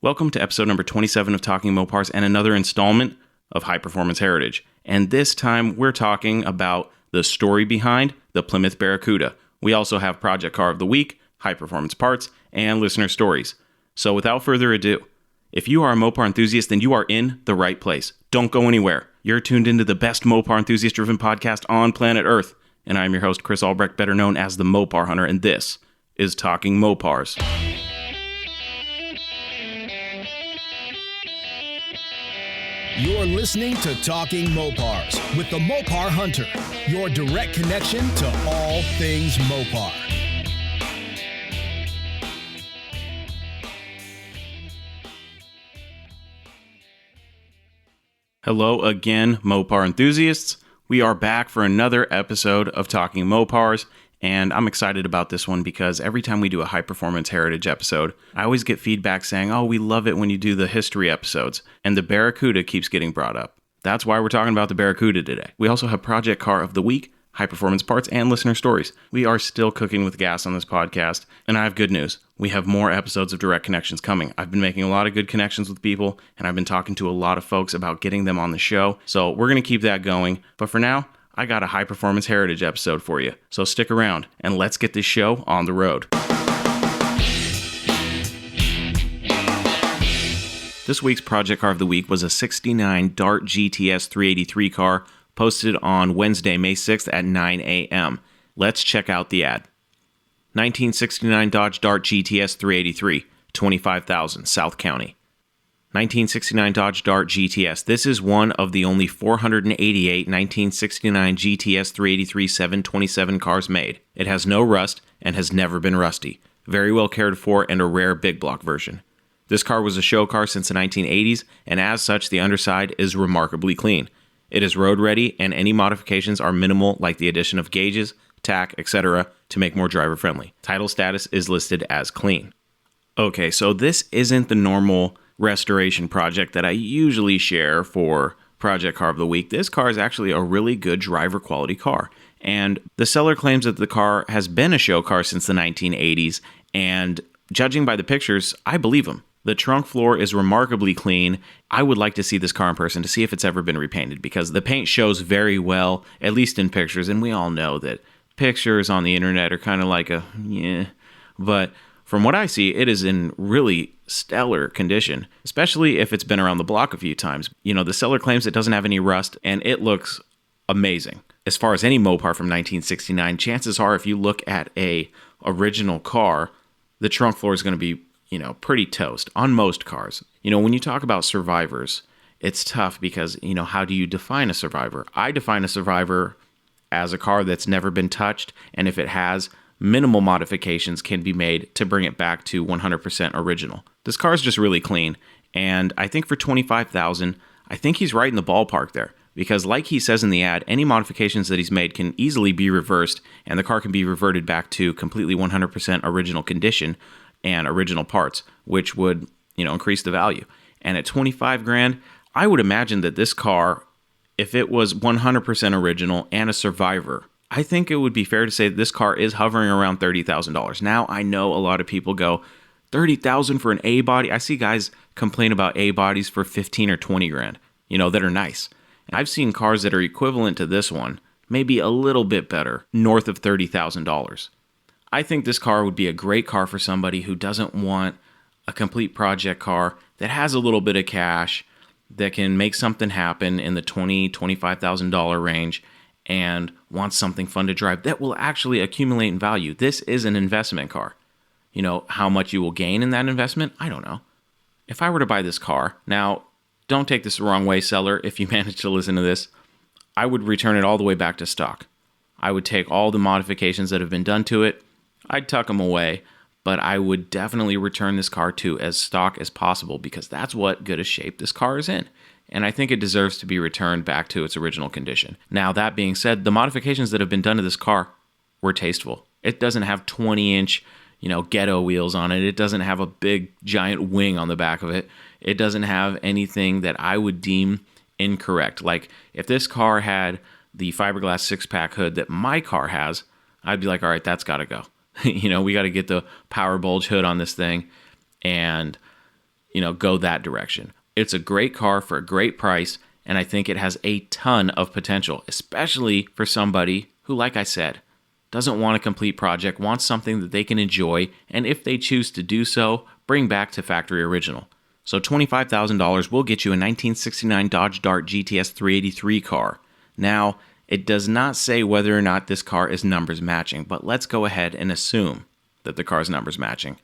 Welcome to episode number 27 of Talking Mopars and another installment of High Performance Heritage. And this time we're talking about the story behind the Plymouth Barracuda. We also have Project Car of the Week, High Performance Parts, and listener stories. So without further ado, if you are a Mopar enthusiast, then you are in the right place. Don't go anywhere. You're tuned into the best Mopar enthusiast-driven podcast on planet Earth. And I'm your host, Chris Albrecht, better known as the Mopar Hunter, and this is Talking Mopars. You're listening to Talking Mopars with the Mopar Hunter, your direct connection to all things Mopar. Hello again, Mopar enthusiasts. We are back for another episode of Talking Mopars, and I'm excited about this one because every time we do a High Performance Heritage episode, I always get feedback saying, oh, we love it when you do the history episodes, and the Barracuda keeps getting brought up. That's why we're talking about the Barracuda today. We also have Project Car of the Week, High Performance Parts, and listener stories. We are still cooking with gas on this podcast, and I have good news. We have more episodes of Direct Connections coming. I've been making a lot of good connections with people, and I've been talking to a lot of folks about getting them on the show, so we're going to keep that going. But for now, I got a High Performance Heritage episode for you, so stick around, and let's get this show on the road. This week's Project Car of the Week was a 69 Dart GTS 383 car posted on Wednesday, May 6th at 9 a.m. Let's check out the ad. 1969 Dodge Dart GTS 383, $25,000, South County. 1969 Dodge Dart GTS. This is one of the only 488 1969 GTS 383 727 cars made. It has no rust and has never been rusty. Very well cared for and a rare big block version. This car was a show car since the 1980s, and as such, the underside is remarkably clean. It is road ready, and any modifications are minimal, like the addition of gauges, tack, etc., to make more driver friendly. Title status is listed as clean. Okay, so this isn't the normal restoration project that I usually share for Project Car of the Week. This car is actually a really good driver quality car, and the seller claims that the car has been a show car since the 1980s, and judging by the pictures, I believe him. The trunk floor is remarkably clean. I would like to see this car in person to see if it's ever been repainted, because the paint shows very well, at least in pictures, and we all know that pictures on the internet are kind of like but from what I see, it is in really stellar condition, especially if it's been around the block a few times. You know, the seller claims it doesn't have any rust, and it looks amazing. As far as any Mopar from 1969, chances are if you look at a original car, the trunk floor is going to be, pretty toast on most cars. When you talk about survivors, it's tough because, how do you define a survivor? I define a survivor as a car that's never been touched, and if it has, minimal modifications can be made to bring it back to 100% original. This car is just really clean, and I think for $25,000, I think he's right in the ballpark there, because like he says in the ad, any modifications that he's made can easily be reversed, and the car can be reverted back to completely 100% original condition and original parts, which would, increase the value. And at $25,000, I would imagine that this car, if it was 100% original and a survivor, I think it would be fair to say that this car is hovering around $30,000. Now, I know a lot of people go, $30,000 for an A body. I see guys complain about A bodies for $15,000 or $20,000, that are nice. And I've seen cars that are equivalent to this one, maybe a little bit better, north of $30,000. I think this car would be a great car for somebody who doesn't want a complete project car, that has a little bit of cash, that can make something happen in the $20,000, $25,000 range, and wants something fun to drive that will actually accumulate in value. This is an investment car. How much you will gain in that investment, I don't know. If I were to buy this car, now, don't take this the wrong way, seller, if you manage to listen to this, I would return it all the way back to stock. I would take all the modifications that have been done to it, I'd tuck them away, but I would definitely return this car to as stock as possible, because that's what good a shape this car is in. And I think it deserves to be returned back to its original condition. Now, that being said, the modifications that have been done to this car were tasteful. It doesn't have 20-inch, ghetto wheels on it. It doesn't have a big, giant wing on the back of it. It doesn't have anything that I would deem incorrect. Like, if this car had the fiberglass six-pack hood that my car has, I'd be like, all right, that's got to go. We got to get the power bulge hood on this thing. And go that direction. It's a great car for a great price, and I think it has a ton of potential, especially for somebody who, like I said, doesn't want a complete project, wants something that they can enjoy, and if they choose to do so, bring back to factory original. So $25,000 will get you a 1969 Dodge Dart GTS 383 car. Now, it does not say whether or not this car is numbers matching, but let's go ahead and assume that the car is numbers matching.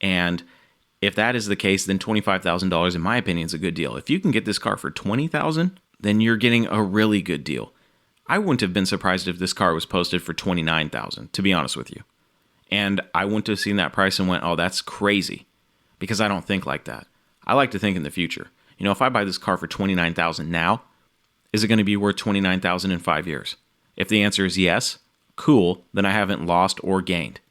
And if that is the case, then $25,000, in my opinion, is a good deal. If you can get this car for $20,000, then you're getting a really good deal. I wouldn't have been surprised if this car was posted for $29,000, to be honest with you. And I wouldn't have seen that price and went, oh, that's crazy, because I don't think like that. I like to think in the future. If I buy this car for $29,000 now, is it going to be worth $29,000 in 5 years? If the answer is yes, cool, then I haven't lost or gained.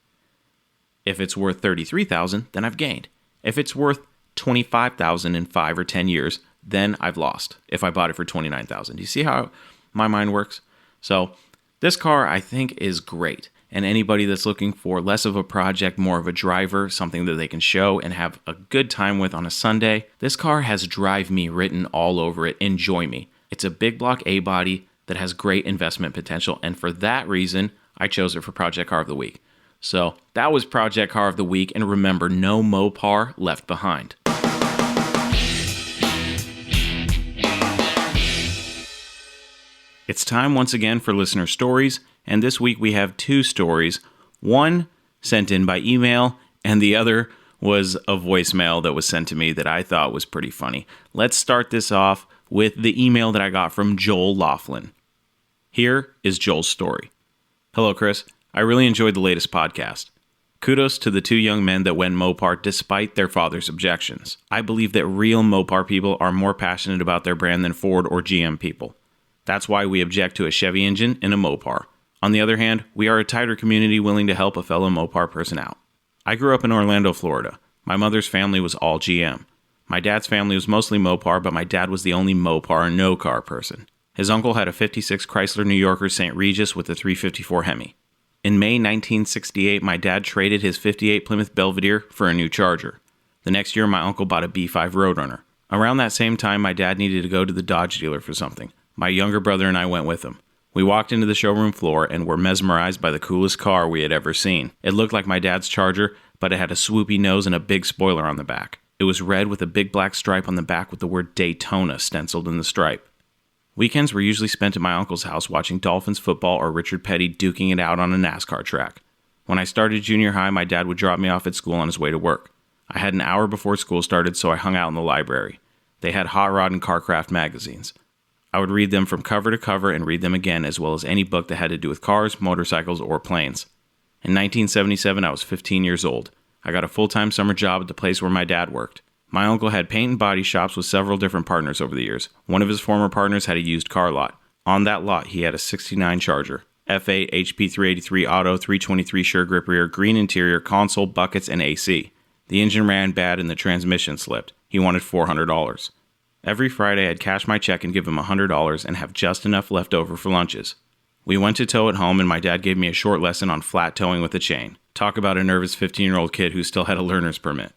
If it's worth $33,000, then I've gained. If it's worth $25,000 in 5 or 10 years, then I've lost if I bought it for $29,000. Do you see how my mind works? So this car, I think, is great. And anybody that's looking for less of a project, more of a driver, something that they can show and have a good time with on a Sunday, this car has Drive Me written all over it. Enjoy me. It's a big block A-body that has great investment potential, and for that reason, I chose it for Project Car of the Week. So that was Project Car of the Week, and remember, no Mopar left behind. It's time once again for listener stories, and this week we have 2 stories. One sent in by email, and the other was a voicemail that was sent to me that I thought was pretty funny. Let's start this off with the email that I got from Joel Laughlin. Here is Joel's story. Hello, Chris. I really enjoyed the latest podcast. Kudos to the 2 young men that went Mopar despite their father's objections. I believe that real Mopar people are more passionate about their brand than Ford or GM people. That's why we object to a Chevy engine in a Mopar. On the other hand, we are a tighter community willing to help a fellow Mopar person out. I grew up in Orlando, Florida. My mother's family was all GM. My dad's family was mostly Mopar, but my dad was the only Mopar no-car person. His uncle had a 56 Chrysler New Yorker St. Regis with a 354 Hemi. In May 1968, my dad traded his 58 Plymouth Belvedere for a new Charger. The next year, my uncle bought a B5 Roadrunner. Around that same time, my dad needed to go to the Dodge dealer for something. My younger brother and I went with him. We walked into the showroom floor and were mesmerized by the coolest car we had ever seen. It looked like my dad's Charger, but it had a swoopy nose and a big spoiler on the back. It was red with a big black stripe on the back with the word Daytona stenciled in the stripe. Weekends were usually spent at my uncle's house watching Dolphins football or Richard Petty duking it out on a NASCAR track. When I started junior high, my dad would drop me off at school on his way to work. I had an hour before school started, so I hung out in the library. They had Hot Rod and Carcraft magazines. I would read them from cover to cover and read them again, as well as any book that had to do with cars, motorcycles, or planes. In 1977, I was 15 years old. I got a full-time summer job at the place where my dad worked. My uncle had paint and body shops with several different partners over the years. One of his former partners had a used car lot. On that lot, he had a 69 Charger, FA HP 383 Auto, 323 Sure Grip rear, green interior, console, buckets, and AC. The engine ran bad and the transmission slipped. He wanted $400. Every Friday, I'd cash my check and give him $100 and have just enough left over for lunches. We went to tow it home, and my dad gave me a short lesson on flat towing with a chain. Talk about a nervous 15-year-old kid who still had a learner's permit.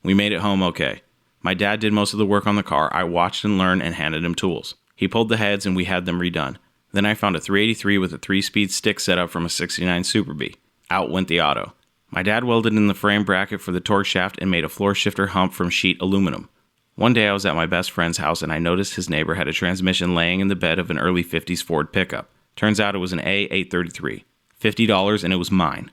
We made it home okay. My dad did most of the work on the car. I watched and learned and handed him tools. He pulled the heads and we had them redone. Then I found a 383 with a 3-speed stick setup from a 69 Super B. Out went the auto. My dad welded in the frame bracket for the torque shaft and made a floor shifter hump from sheet aluminum. One day I was at my best friend's house and I noticed his neighbor had a transmission laying in the bed of an early 50s Ford pickup. Turns out it was an A833. $50 and it was mine.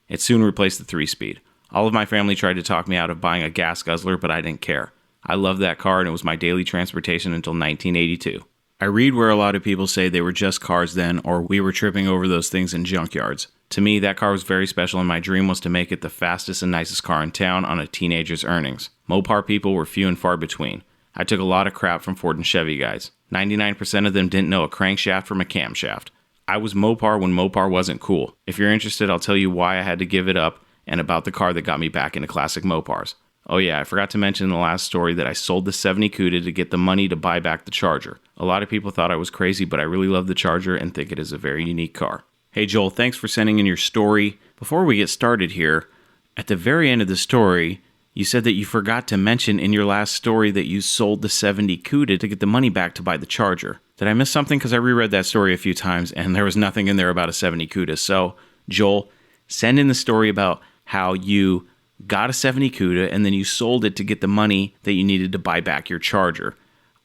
It soon replaced the 3-speed. All of my family tried to talk me out of buying a gas guzzler, but I didn't care. I loved that car and it was my daily transportation until 1982. I read where a lot of people say they were just cars then, or we were tripping over those things in junkyards. To me, that car was very special and my dream was to make it the fastest and nicest car in town on a teenager's earnings. Mopar people were few and far between. I took a lot of crap from Ford and Chevy guys. 99% of them didn't know a crankshaft from a camshaft. I was Mopar when Mopar wasn't cool. If you're interested, I'll tell you why I had to give it up and about the car that got me back into classic Mopars. Oh yeah, I forgot to mention in the last story that I sold the 70 Cuda to get the money to buy back the Charger. A lot of people thought I was crazy, but I really love the Charger and think it is a very unique car. Hey Joel, thanks for sending in your story. Before we get started here, at the very end of the story, You said that you forgot to mention in your last story that you sold the 70 Cuda to get the money back to buy the Charger. Did I miss something? Because I reread that story a few times and there was nothing in there about a 70 Cuda. So, Joel, send in the story about how you got a 70 Cuda and then you sold it to get the money that you needed to buy back your Charger.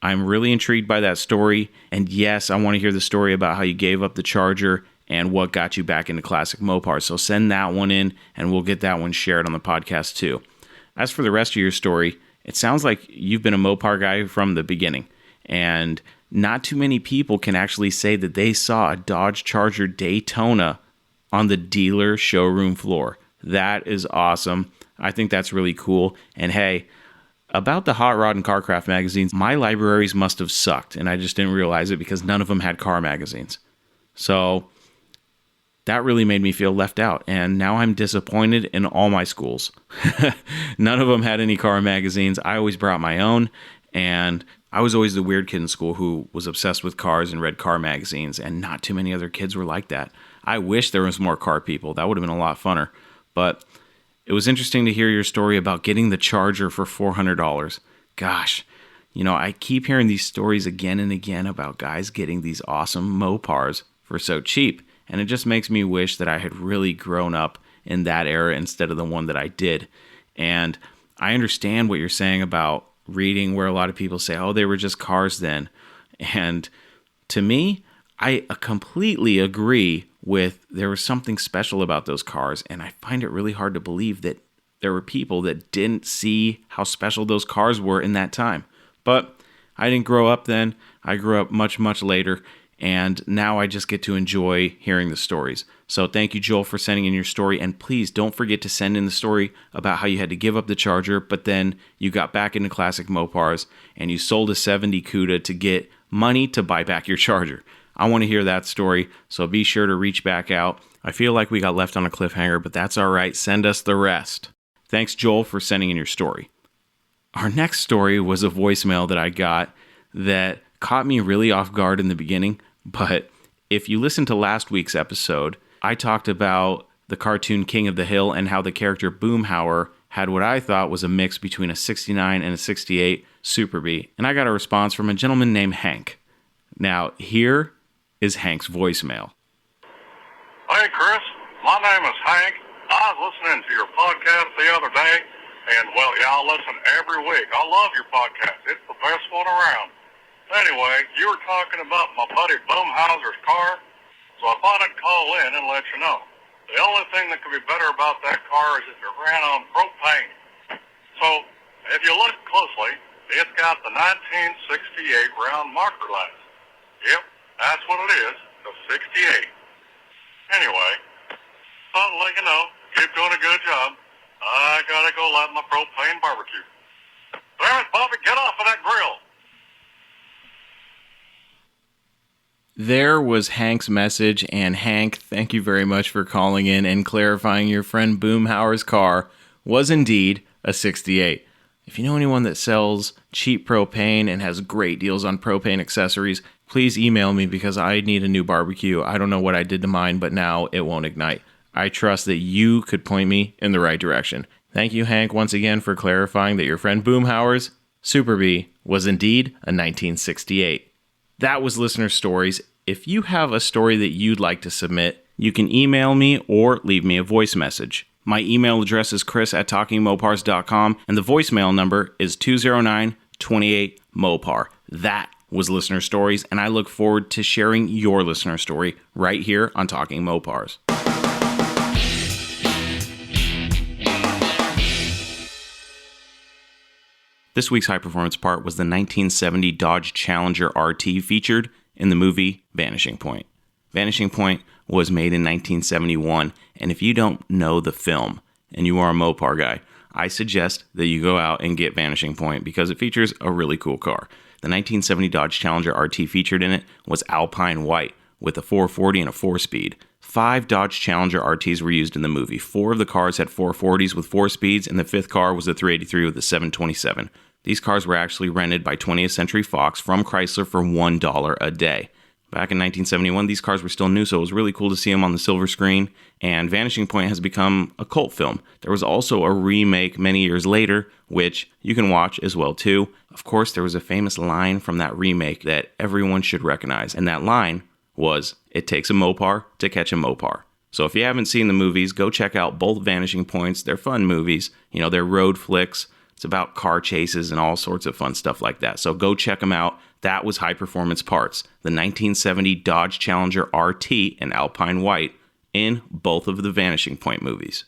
I'm really intrigued by that story. And yes, I want to hear the story about how you gave up the Charger and what got you back into classic Mopars. So send that one in and we'll get that one shared on the podcast too. As for the rest of your story, it sounds like you've been a Mopar guy from the beginning. And not too many people can actually say that they saw a Dodge Charger Daytona on the dealer showroom floor. That is awesome. I think that's really cool. And hey, about the Hot Rod and Carcraft magazines, my libraries must have sucked, and I just didn't realize it because none of them had car magazines. So that really made me feel left out, and now I'm disappointed in all my schools. None of them had any car magazines. I always brought my own, and I was always the weird kid in school who was obsessed with cars and read car magazines, and not too many other kids were like that. I wish there was more car people. That would have been a lot funner. But it was interesting to hear your story about getting the Charger for $400. Gosh, I keep hearing these stories again and again about guys getting these awesome Mopars for so cheap. And it just makes me wish that I had really grown up in that era instead of the one that I did. And I understand what you're saying about reading where a lot of people say, oh, they were just cars then. And to me, I completely agree with there was something special about those cars. And I find it really hard to believe that there were people that didn't see how special those cars were in that time. But I didn't grow up then. I grew up much, much later. And now I just get to enjoy hearing the stories. So thank you, Joel, for sending in your story. And please don't forget to send in the story about how you had to give up the Charger, but then you got back into classic Mopars and you sold a 70 Cuda to get money to buy back your Charger. I want to hear that story, so be sure to reach back out. I feel like we got left on a cliffhanger, but that's all right. Send us the rest. Thanks, Joel, for sending in your story. Our next story was a voicemail that I got that caught me really off guard in the beginning. But if you listen to last week's episode, I talked about the cartoon King of the Hill and how the character Boomhauer had what I thought was a mix between a 69 and a 68 Super Bee. And I got a response from a gentleman named Hank. Now, here is Hank's voicemail. Hey, Chris. My name is Hank. I was listening to your podcast the other day, and, well, yeah, I listen every week. I love your podcast. It's the best one around. Anyway, you were talking about my buddy Boomhauer's car, so I thought I'd call in and let you know. The only thing that could be better about that car is if it ran on propane. So, if you look closely, it's got the 1968 round marker lights. Yep, that's what it is, the 68. Anyway, thought I'd let you know, keep doing a good job. I gotta go light my propane barbecue. Damn it, Bobby, get off of that grill. There was Hank's message, and Hank, thank you very much for calling in and clarifying your friend Boomhauer's car was indeed a 68. If you know anyone that sells cheap propane and has great deals on propane accessories, please email me because I need a new barbecue. I don't know what I did to mine, but now it won't ignite. I trust that you could point me in the right direction. Thank you, Hank, once again for clarifying that your friend Boomhauer's Super Bee was indeed a 1968. That was Listener Stories. If you have a story that you'd like to submit, you can email me or leave me a voice message. My email address is chris@talkingmopars.com, and the voicemail number is 209-28-MOPAR. That was Listener Stories, and I look forward to sharing your listener story right here on Talking Mopars. This week's high-performance part was the 1970 Dodge Challenger RT featured in the movie Vanishing Point. Vanishing Point was made in 1971, and if you don't know the film and you are a Mopar guy, I suggest that you go out and get Vanishing Point because it features a really cool car. The 1970 Dodge Challenger RT featured in it was Alpine White with a 440 and a 4-speed. 5 Dodge Challenger RTs were used in the movie. 4 of the cars had 440s with 4 speeds, and the 5th car was a 383 with a 727. These cars were actually rented by 20th Century Fox from Chrysler for $1 a day. Back in 1971, these cars were still new, so it was really cool to see them on the silver screen, and Vanishing Point has become a cult film. There was also a remake many years later, which you can watch as well too. Of course, there was a famous line from that remake that everyone should recognize, and that line was, "It takes a Mopar to catch a Mopar." So if you haven't seen the movies, go check out both Vanishing Points. They're fun movies. They're road flicks. It's about car chases and all sorts of fun stuff like that. So go check them out. That was High Performance Parts, the 1970 Dodge Challenger RT in Alpine White in both of the Vanishing Point movies.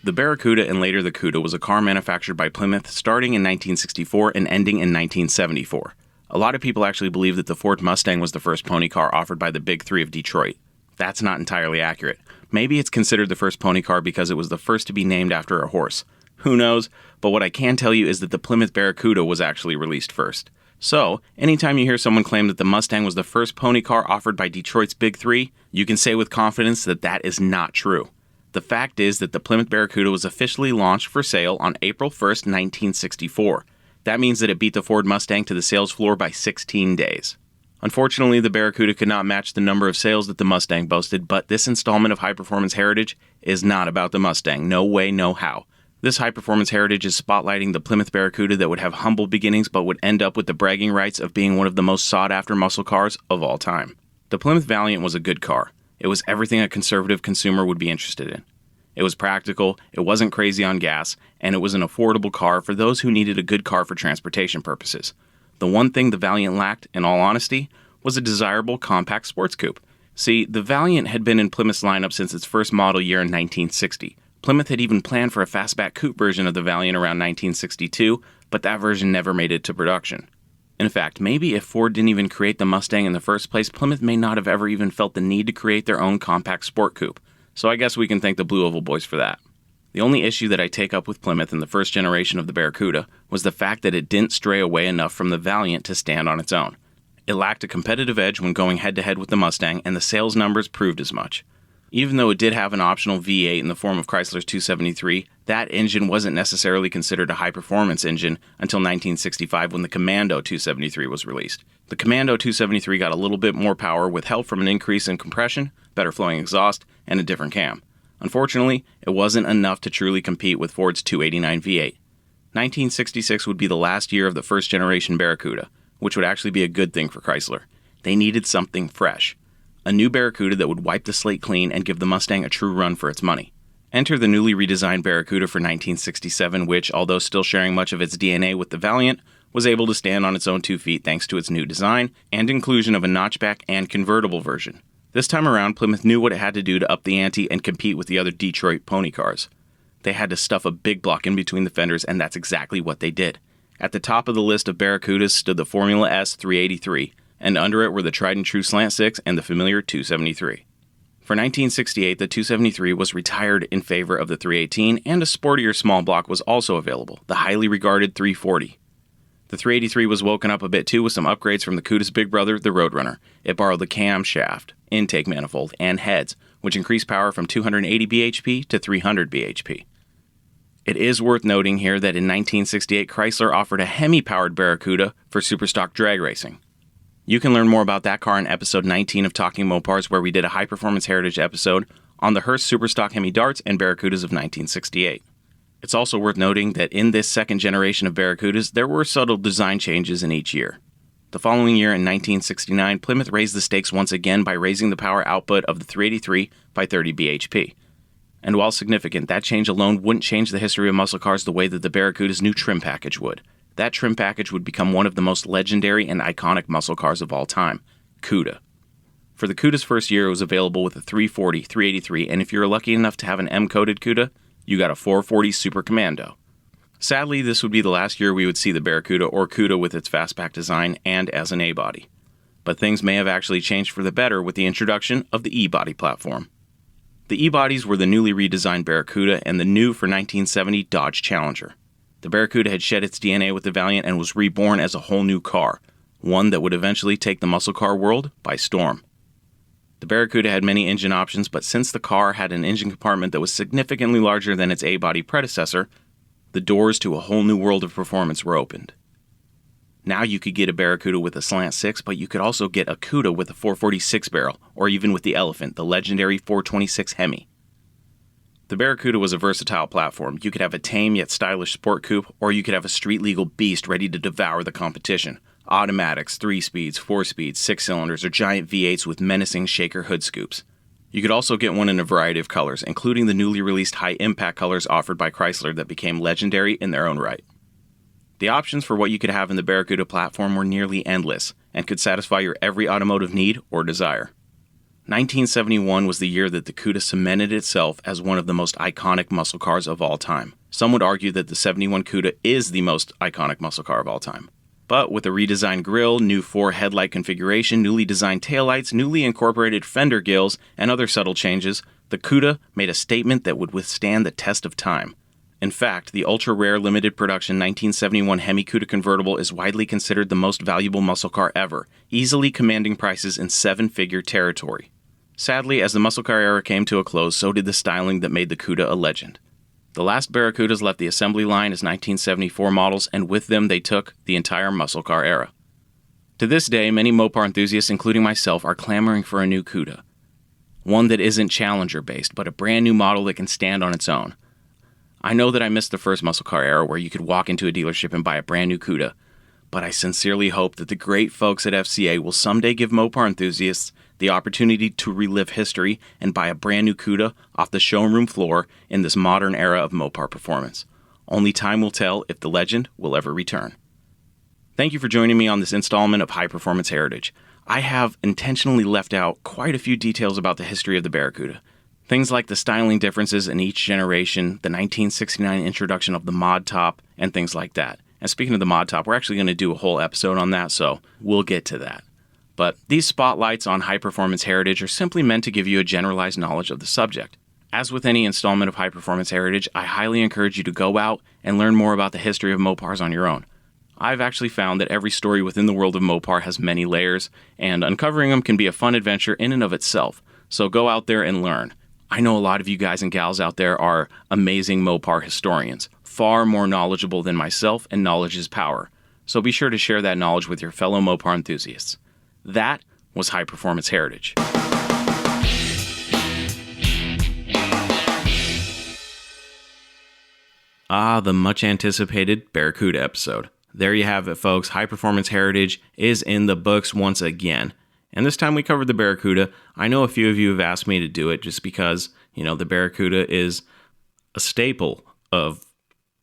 The Barracuda and later the Cuda was a car manufactured by Plymouth starting in 1964 and ending in 1974. A lot of people actually believe that the Ford Mustang was the first pony car offered by the Big Three of Detroit. That's not entirely accurate. Maybe it's considered the first pony car because it was the first to be named after a horse. Who knows? But what I can tell you is that the Plymouth Barracuda was actually released first. So, anytime you hear someone claim that the Mustang was the first pony car offered by Detroit's Big Three, you can say with confidence that that is not true. The fact is that the Plymouth Barracuda was officially launched for sale on April 1st, 1964. That means that it beat the Ford Mustang to the sales floor by 16 days. Unfortunately, the Barracuda could not match the number of sales that the Mustang boasted, but this installment of High Performance Heritage is not about the Mustang. No way, no how. This High Performance Heritage is spotlighting the Plymouth Barracuda that would have humble beginnings but would end up with the bragging rights of being one of the most sought-after muscle cars of all time. The Plymouth Valiant was a good car. It was everything a conservative consumer would be interested in. It was practical, it wasn't crazy on gas, and it was an affordable car for those who needed a good car for transportation purposes. The one thing the Valiant lacked, in all honesty, was a desirable compact sports coupe. See, the Valiant had been in Plymouth's lineup since its first model year in 1960. Plymouth had even planned for a fastback coupe version of the Valiant around 1962, but that version never made it to production. In fact, maybe if Ford didn't even create the Mustang in the first place, Plymouth may not have ever even felt the need to create their own compact sport coupe. So I guess we can thank the Blue Oval Boys for that. The only issue that I take up with Plymouth in the first generation of the Barracuda was the fact that it didn't stray away enough from the Valiant to stand on its own. It lacked a competitive edge when going head-to-head with the Mustang, and the sales numbers proved as much. Even though it did have an optional V8 in the form of Chrysler's 273, that engine wasn't necessarily considered a high-performance engine until 1965 when the Commando 273 was released. The Commando 273 got a little bit more power with help from an increase in compression, better flowing exhaust, and a different cam. Unfortunately, it wasn't enough to truly compete with Ford's 289 V8. 1966 would be the last year of the first-generation Barracuda, which would actually be a good thing for Chrysler. They needed something fresh. A new Barracuda that would wipe the slate clean and give the Mustang a true run for its money. Enter the newly redesigned Barracuda for 1967, which, although still sharing much of its DNA with the Valiant, was able to stand on its own 2 feet thanks to its new design and inclusion of a notchback and convertible version. This time around, Plymouth knew what it had to do to up the ante and compete with the other Detroit pony cars. They had to stuff a big block in between the fenders, and that's exactly what they did. At the top of the list of Barracudas stood the Formula S 383, and under it were the tried-and-true Slant 6 and the familiar 273. For 1968, the 273 was retired in favor of the 318, and a sportier small block was also available, the highly regarded 340. The 383 was woken up a bit too with some upgrades from the Cuda's big brother, the Roadrunner. It borrowed the camshaft, intake manifold, and heads, which increased power from 280 bhp to 300 bhp. It is worth noting here that in 1968, Chrysler offered a Hemi-powered Barracuda for superstock drag racing. You can learn more about that car in episode 19 of Talking Mopars, where we did a high-performance heritage episode on the Hurst Superstock Hemi Darts and Barracudas of 1968. It's also worth noting that in this second generation of Barracudas, there were subtle design changes in each year. The following year, in 1969, Plymouth raised the stakes once again by raising the power output of the 383 by 30 bhp. And while significant, that change alone wouldn't change the history of muscle cars the way that the Barracuda's new trim package would. That trim package would become one of the most legendary and iconic muscle cars of all time, Cuda. For the Cuda's first year, it was available with a 340, 383, and if you were lucky enough to have an M-coated Cuda, you got a 440 Super Commando. Sadly, this would be the last year we would see the Barracuda or Cuda with its fastback design and as an A-body. But things may have actually changed for the better with the introduction of the E-body platform. The E-bodies were the newly redesigned Barracuda and the new for 1970 Dodge Challenger. The Barracuda had shed its DNA with the Valiant and was reborn as a whole new car, one that would eventually take the muscle car world by storm. The Barracuda had many engine options, but since the car had an engine compartment that was significantly larger than its A-body predecessor, the the doors to a whole new world of performance were opened. Now you could get a Barracuda with a slant 6, but you could also get a Cuda with a 446 barrel, or even with the Elephant, the legendary 426 Hemi. The Barracuda was a versatile platform. You could have a tame yet stylish sport coupe, or you could have a street-legal beast ready to devour the competition. Automatics, 3 speeds, 4 speeds, 6 cylinders, or giant V8s with menacing shaker hood scoops. You could also get one in a variety of colors, including the newly released high-impact colors offered by Chrysler that became legendary in their own right. The options for what you could have in the Barracuda platform were nearly endless, and could satisfy your every automotive need or desire. 1971 was the year that the Cuda cemented itself as one of the most iconic muscle cars of all time. Some would argue that the 71 Cuda is the most iconic muscle car of all time. But with a redesigned grille, new 4 headlight configuration, newly designed taillights, newly incorporated fender gills, and other subtle changes, the Cuda made a statement that would withstand the test of time. In fact, the ultra-rare limited production 1971 Hemi Cuda convertible is widely considered the most valuable muscle car ever, easily commanding prices in 7-figure territory. Sadly, as the muscle car era came to a close, so did the styling that made the Cuda a legend. The last Barracudas left the assembly line as 1974 models, and with them they took the entire muscle car era. To this day, many Mopar enthusiasts, including myself, are clamoring for a new Cuda. One that isn't Challenger-based, but a brand new model that can stand on its own. I know that I missed the first muscle car era where you could walk into a dealership and buy a brand new Cuda, but I sincerely hope that the great folks at FCA will someday give Mopar enthusiasts the opportunity to relive history and buy a brand new Cuda off the showroom floor in this modern era of Mopar performance. Only time will tell if the legend will ever return. Thank you for joining me on this installment of High Performance Heritage. I have intentionally left out quite a few details about the history of the Barracuda. Things like the styling differences in each generation, the 1969 introduction of the mod top, and things like that. And speaking of the mod top, we're actually going to do a whole episode on that, so we'll get to that. But these spotlights on High Performance Heritage are simply meant to give you a generalized knowledge of the subject. As with any installment of High Performance Heritage, I highly encourage you to go out and learn more about the history of Mopars on your own. I've actually found that every story within the world of Mopar has many layers, and uncovering them can be a fun adventure in and of itself. So go out there and learn. I know a lot of you guys and gals out there are amazing Mopar historians, far more knowledgeable than myself, and knowledge is power. So be sure to share that knowledge with your fellow Mopar enthusiasts. That was High Performance Heritage. The much anticipated Barracuda episode. There you have it, folks. High Performance Heritage is in the books once again. And this time we covered the Barracuda. I know a few of you have asked me to do it just because, the Barracuda is a staple of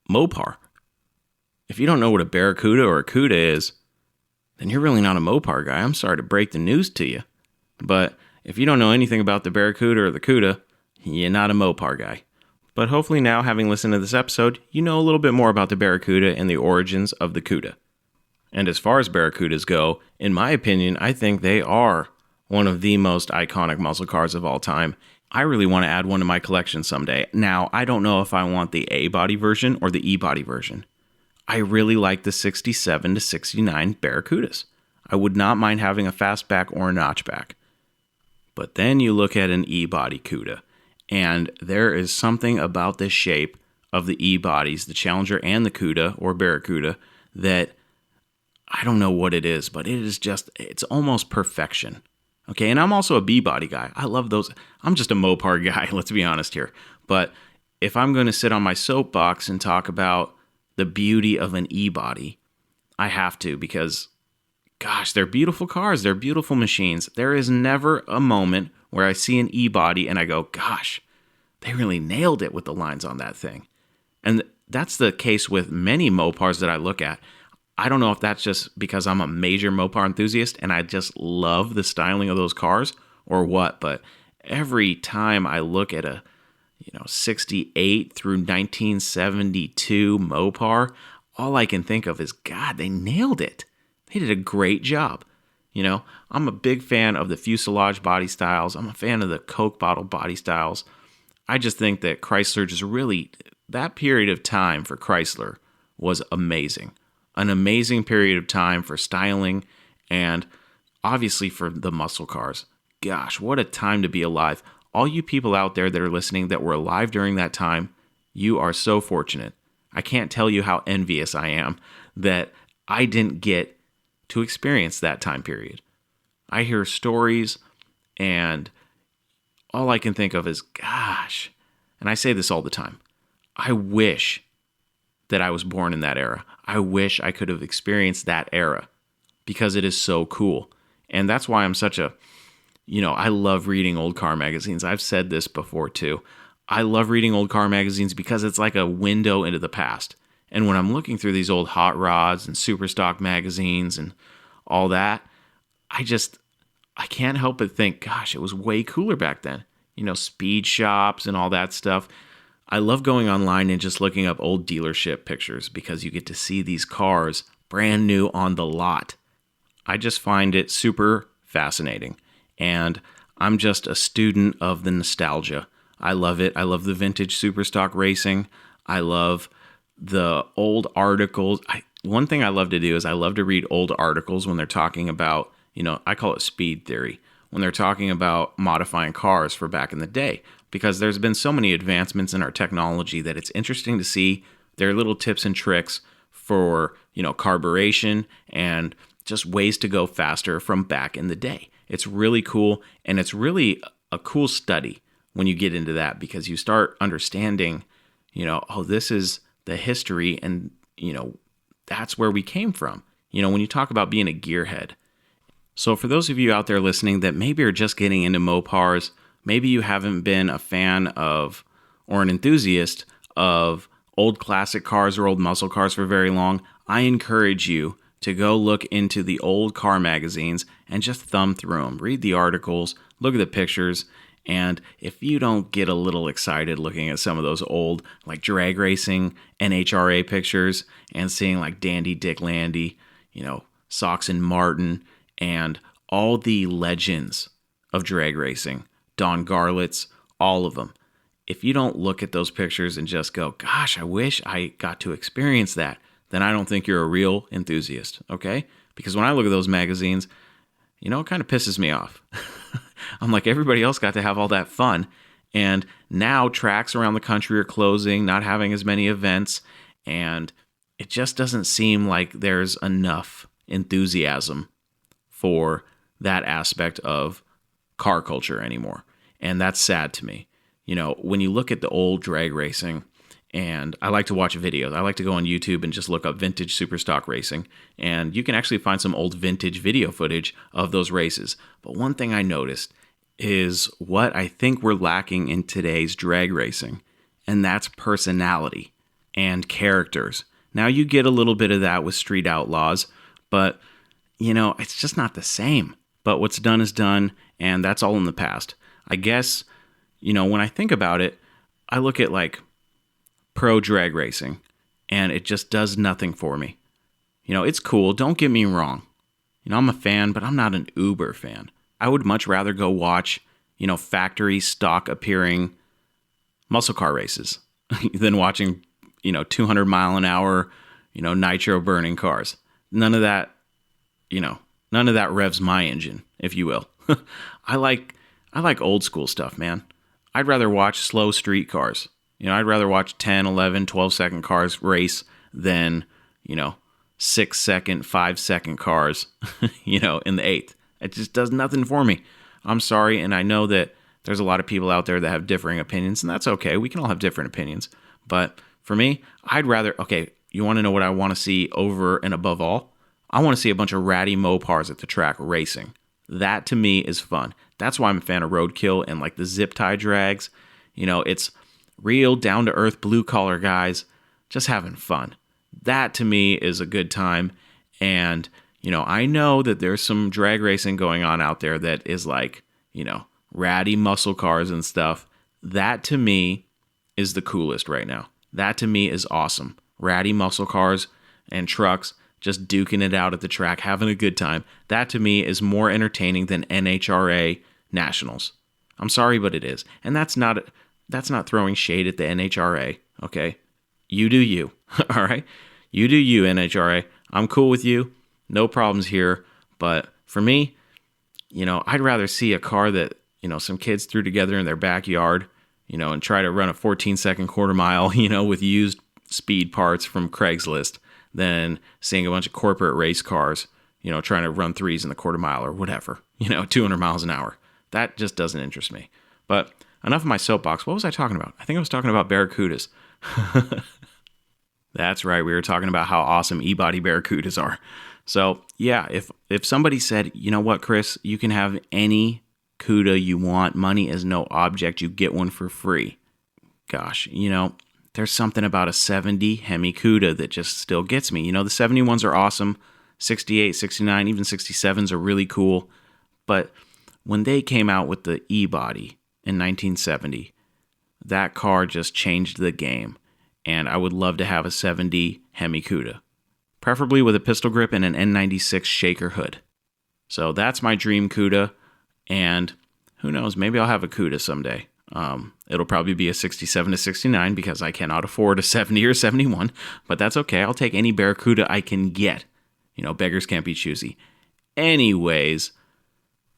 Mopar. If you don't know what a Barracuda or a Cuda is, then you're really not a Mopar guy. I'm sorry to break the news to you. But if you don't know anything about the Barracuda or the Cuda, you're not a Mopar guy. But hopefully now, having listened to this episode, you know a little bit more about the Barracuda and the origins of the Cuda. And as far as Barracudas go, in my opinion, I think they are one of the most iconic muscle cars of all time. I really want to add one to my collection someday. Now, I don't know if I want the A-body version or the E-body version. I really like the 67 to 69 Barracudas. I would not mind having a fastback or a notchback. But then you look at an E-body Cuda, and there is something about the shape of the E-bodies, the Challenger and the Cuda or Barracuda, that I don't know what it is, but it's almost perfection. Okay, and I'm also a B-body guy. I love those. I'm just a Mopar guy, let's be honest here. But if I'm going to sit on my soapbox and talk about the beauty of an E-body, I have to, because, gosh, they're beautiful cars. They're beautiful machines. There is never a moment where I see an E-body and I go, gosh, they really nailed it with the lines on that thing. And that's the case with many Mopars that I look at. I don't know if that's just because I'm a major Mopar enthusiast and I just love the styling of those cars or what, but every time I look at a 68 through 1972 Mopar, all I can think of is, God, they nailed it. They did a great job. I'm a big fan of the fuselage body styles. I'm a fan of the Coke bottle body styles. I just think that Chrysler that period of time for Chrysler was amazing. An amazing period of time for styling and obviously for the muscle cars. Gosh, what a time to be alive. All you people out there that are listening that were alive during that time, you are so fortunate. I can't tell you how envious I am that I didn't get to experience that time period. I hear stories and all I can think of is, gosh, and I say this all the time, I wish that I was born in that era. I wish I could have experienced that era because it is so cool. And that's why I'm such a, I love reading old car magazines. I've said this before too. I love reading old car magazines because it's like a window into the past. And when I'm looking through these old hot rods and super stock magazines and all that, I can't help but think, gosh, it was way cooler back then. Speed shops and all that stuff. I love going online and just looking up old dealership pictures because you get to see these cars brand new on the lot. I just find it super fascinating. And I'm just a student of the nostalgia. I love it. I love the vintage superstock racing. I love the old articles. One thing I love to do is I love to read old articles when they're talking about, I call it speed theory, when they're talking about modifying cars for back in the day. Because there's been so many advancements in our technology that it's interesting to see their little tips and tricks for, carburation and just ways to go faster from back in the day. It's really cool, and it's really a cool study when you get into that because you start understanding, this is the history and, that's where we came from. When you talk about being a gearhead. So for those of you out there listening that maybe are just getting into Mopars, maybe you haven't been a fan of or an enthusiast of old classic cars or old muscle cars for very long, I encourage you to go look into the old car magazines and just thumb through them. Read the articles, look at the pictures, and if you don't get a little excited looking at some of those old like drag racing NHRA pictures and seeing like Dandy Dick Landy, Sox and Martin, and all the legends of drag racing, Don Garlits, all of them. If you don't look at those pictures and just go, gosh, I wish I got to experience that, then I don't think you're a real enthusiast, okay? Because when I look at those magazines, it kind of pisses me off. I'm like, everybody else got to have all that fun, and now tracks around the country are closing, not having as many events, and it just doesn't seem like there's enough enthusiasm for that aspect of car culture anymore. And that's sad to me. When you look at the old drag racing, and I like to watch videos. I like to go on YouTube and just look up vintage superstock racing. And you can actually find some old vintage video footage of those races. But one thing I noticed is what I think we're lacking in today's drag racing. And that's personality and characters. Now you get a little bit of that with Street Outlaws, but it's just not the same. But what's done is done, and that's all in the past. I guess, when I think about it, I look at like pro drag racing, and it just does nothing for me. It's cool. Don't get me wrong. I'm a fan, but I'm not an uber fan. I would much rather go watch, factory stock appearing muscle car races than watching, 200 mile an hour, nitro burning cars. None of that revs my engine, if you will. I like old school stuff, man. I'd rather watch slow street cars. I'd rather watch 10, 11, 12-second cars race than, 6-second, 5-second cars, in the eighth. It just does nothing for me. I'm sorry, and I know that there's a lot of people out there that have differing opinions, and that's okay. We can all have different opinions. But for me, I'd rather, you want to know what I want to see over and above all? I want to see a bunch of ratty Mopars at the track racing. That to me is fun. That's why I'm a fan of roadkill and like the zip tie drags. It's real down-to-earth blue-collar guys just having fun. That to me is a good time. And, I know that there's some drag racing going on out there that is like, ratty muscle cars and stuff. That to me is the coolest right now. That to me is awesome. Ratty muscle cars and trucks just duking it out at the track, having a good time. That to me is more entertaining than NHRA Nationals. I'm sorry, but it is. And that's not throwing shade at the NHRA, okay? You do you, all right? You do you, NHRA. I'm cool with you. No problems here. But for me, I'd rather see a car that, some kids threw together in their backyard, and try to run a 14-second quarter mile, with used speed parts from Craigslist than seeing a bunch of corporate race cars, trying to run threes in the quarter mile or whatever, 200 miles an hour. That just doesn't interest me. But enough of my soapbox. What was I talking about? I think I was talking about Barracudas. That's right. We were talking about how awesome e-body Barracudas are. So yeah, if somebody said, you know what, Chris, you can have any Cuda you want. Money is no object. You get one for free. Gosh, there's something about a 70 Hemi Cuda that just still gets me. The 71s are awesome. 68, 69, even 67s are really cool. But when they came out with the e-body in 1970, that car just changed the game. And I would love to have a 70 Hemi Cuda, preferably with a pistol grip and an N96 shaker hood. So that's my dream Cuda, and who knows, maybe I'll have a Cuda someday. It'll probably be a 67 to 69 because I cannot afford a 70 or 71, but that's okay. I'll take any Barracuda I can get. Beggars can't be choosy. Anyways,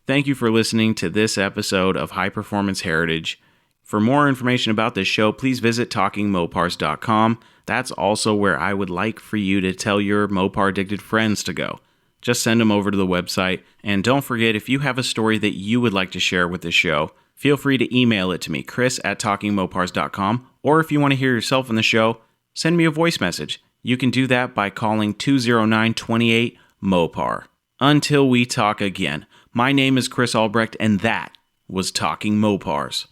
thank you for listening to this episode of High Performance Heritage. For more information about this show, please visit TalkingMopars.com. That's also where I would like for you to tell your Mopar-addicted friends to go. Just send them over to the website. And don't forget, if you have a story that you would like to share with the show, feel free to email it to me, chris@TalkingMopars.com. Or if you want to hear yourself on the show, send me a voice message. You can do that by calling 209-28-MOPAR. Until we talk again, my name is Chris Albrecht, and that was Talking Mopars.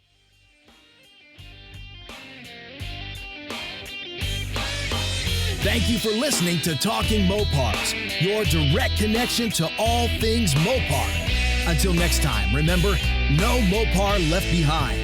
Thank you for listening to Talking Mopars, your direct connection to all things Mopar. Until next time, remember, no Mopar left behind.